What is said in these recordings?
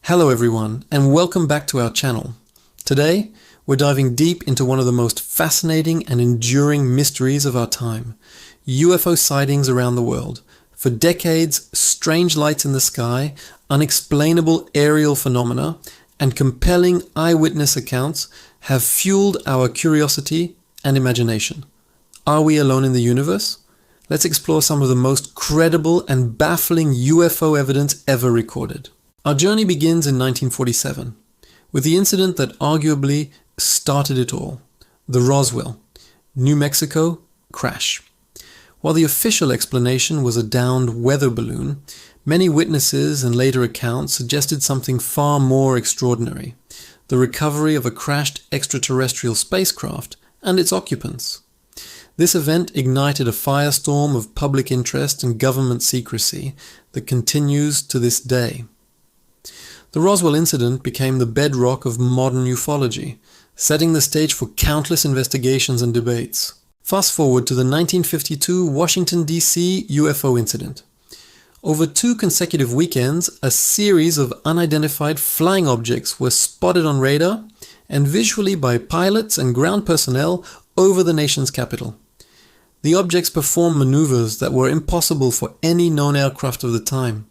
Hello everyone, and welcome back to our channel. Today, we're diving deep into one of the most fascinating and enduring mysteries of our time, UFO sightings around the world. For decades, strange lights in the sky, unexplainable aerial phenomena, and compelling eyewitness accounts have fueled our curiosity and imagination. Are we alone in the universe? Let's explore some of the most credible and baffling UFO evidence ever recorded. Our journey begins in 1947, with the incident that arguably started it all, the Roswell, New Mexico crash. While the official explanation was a downed weather balloon, many witnesses and later accounts suggested something far more extraordinary, the recovery of a crashed extraterrestrial spacecraft and its occupants. This event ignited a firestorm of public interest and government secrecy that continues to this day. The Roswell incident became the bedrock of modern ufology, setting the stage for countless investigations and debates. Fast forward to the 1952 Washington, D.C. UFO incident. Over 2 consecutive weekends, a series of unidentified flying objects were spotted on radar and visually by pilots and ground personnel over the nation's capital. The objects performed maneuvers that were impossible for any known aircraft of the time.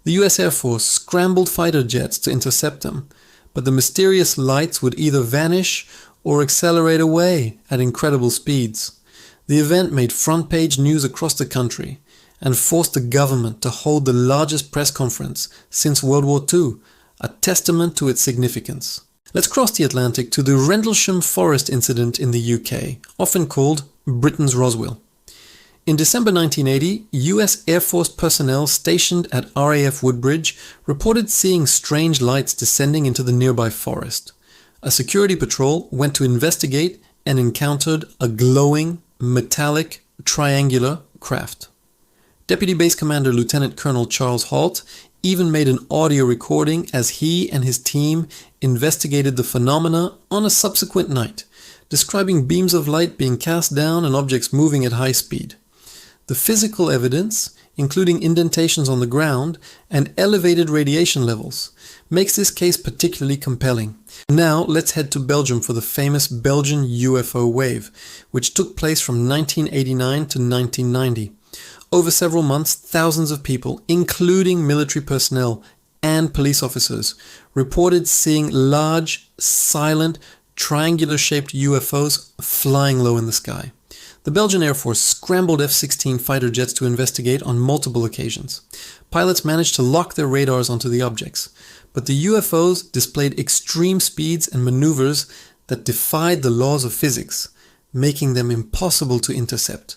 The US Air Force scrambled fighter jets to intercept them, but the mysterious lights would either vanish or accelerate away at incredible speeds. The event made front-page news across the country and forced the government to hold the largest press conference since World War II, a testament to its significance. Let's cross the Atlantic to the Rendlesham Forest incident in the UK, often called Britain's Roswell. In December 1980, US Air Force personnel stationed at RAF Woodbridge reported seeing strange lights descending into the nearby forest. A security patrol went to investigate and encountered a glowing, metallic, triangular craft. Deputy Base Commander Lieutenant Colonel Charles Halt even made an audio recording as he and his team investigated the phenomena on a subsequent night, describing beams of light being cast down and objects moving at high speed. The physical evidence, including indentations on the ground and elevated radiation levels, makes this case particularly compelling. Now let's head to Belgium for the famous Belgian UFO wave, which took place from 1989 to 1990. Over several months, thousands of people, including military personnel and police officers, reported seeing large, silent, triangular-shaped UFOs flying low in the sky. The Belgian Air Force scrambled F-16 fighter jets to investigate on multiple occasions. Pilots managed to lock their radars onto the objects, but the UFOs displayed extreme speeds and maneuvers that defied the laws of physics, making them impossible to intercept.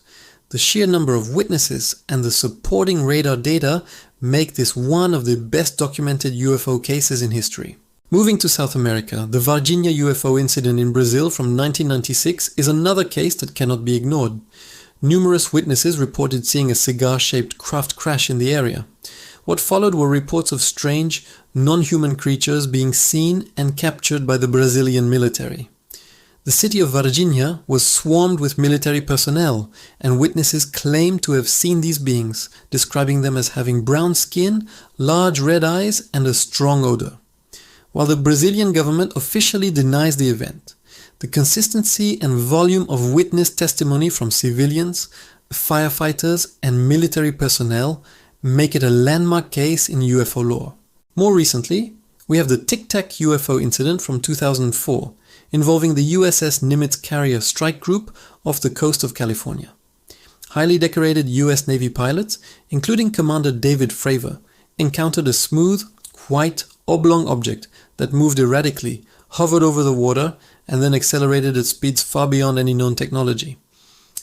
The sheer number of witnesses and the supporting radar data make this one of the best documented UFO cases in history. Moving to South America, the Varginha UFO incident in Brazil from 1996 is another case that cannot be ignored. Numerous witnesses reported seeing a cigar-shaped craft crash in the area. What followed were reports of strange, non-human creatures being seen and captured by the Brazilian military. The city of Varginha was swarmed with military personnel, and witnesses claimed to have seen these beings, describing them as having brown skin, large red eyes, and a strong odor. While the Brazilian government officially denies the event, the consistency and volume of witness testimony from civilians, firefighters, and military personnel make it a landmark case in UFO lore. More recently, we have the Tic Tac UFO incident from 2004, involving the USS Nimitz carrier strike group off the coast of California. Highly decorated US Navy pilots, including Commander David Fravor, encountered a smooth, white, oblong object that moved erratically, hovered over the water, and then accelerated at speeds far beyond any known technology.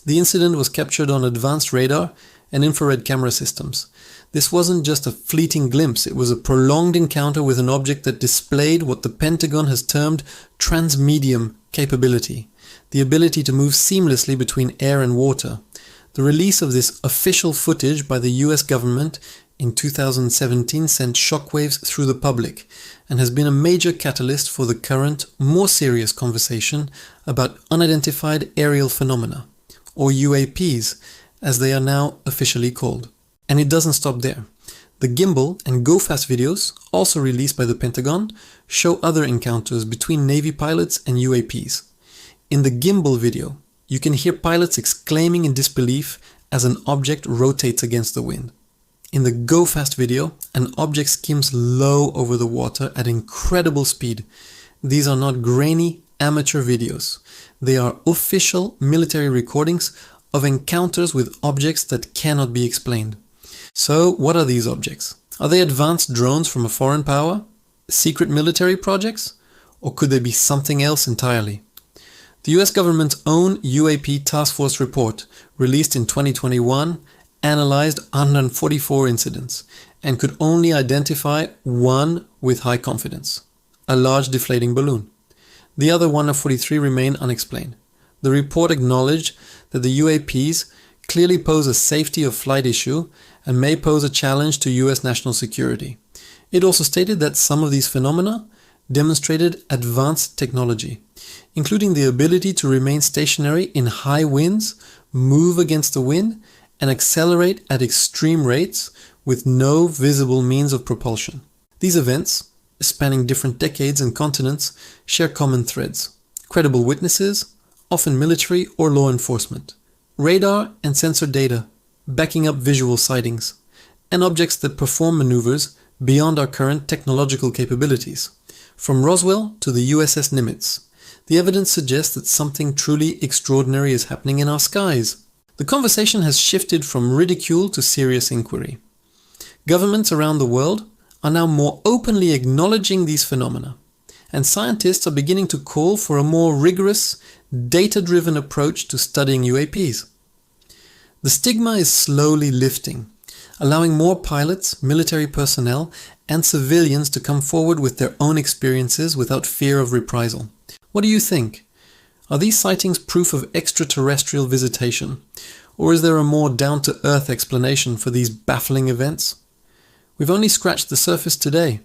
The incident was captured on advanced radar and infrared camera systems. This wasn't just a fleeting glimpse, it was a prolonged encounter with an object that displayed what the Pentagon has termed transmedium capability, the ability to move seamlessly between air and water. The release of this official footage by the US government in 2017 sent shockwaves through the public and has been a major catalyst for the current, more serious conversation about unidentified aerial phenomena, or UAPs, as they are now officially called. And it doesn't stop there. The gimbal and go fast videos, also released by the Pentagon, show other encounters between Navy pilots and UAPs. In the gimbal video, you can hear pilots exclaiming in disbelief as an object rotates against the wind. In the go fast video, an object skims low over the water at incredible speed. These are not grainy amateur videos. They are official military recordings of encounters with objects that cannot be explained. So, what are these objects? Are they advanced drones from a foreign power? Secret military projects? Or could they be something else entirely? The US government's own UAP Task Force report, released in 2021, analyzed 144 incidents and could only identify one with high confidence: a large deflating balloon. The other 143 remain unexplained. The report acknowledged that the UAPs clearly pose a safety of flight issue and may pose a challenge to US national security. It also stated that some of these phenomena demonstrated advanced technology, including the ability to remain stationary in high winds, move against the wind, and accelerate at extreme rates with no visible means of propulsion. These events, spanning different decades and continents, share common threads: credible witnesses, often military or law enforcement, radar and sensor data backing up visual sightings, and objects that perform maneuvers beyond our current technological capabilities. From Roswell to the USS Nimitz, the evidence suggests that something truly extraordinary is happening in our skies. The conversation has shifted from ridicule to serious inquiry. Governments around the world are now more openly acknowledging these phenomena, and scientists are beginning to call for a more rigorous, data-driven approach to studying UAPs. The stigma is slowly lifting, allowing more pilots, military personnel, and civilians to come forward with their own experiences without fear of reprisal. What do you think? Are these sightings proof of extraterrestrial visitation, or is there a more down-to-earth explanation for these baffling events? We've only scratched the surface today,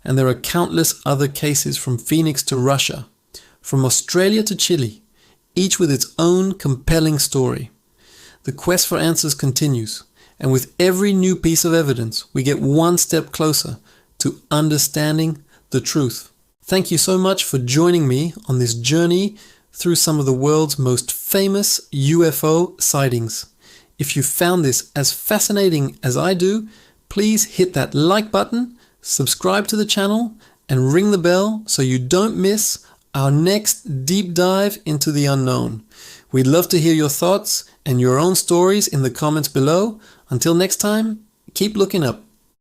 and there are countless other cases from Phoenix to Russia, from Australia to Chile, each with its own compelling story. The quest for answers continues, and with every new piece of evidence, we get one step closer to understanding the truth. Thank you so much for joining me on this journey through some of the world's most famous UFO sightings. If you found this as fascinating as I do, please hit that like button, subscribe to the channel, and ring the bell so you don't miss our next deep dive into the unknown. We'd love to hear your thoughts and your own stories in the comments below. Until next time, keep looking up.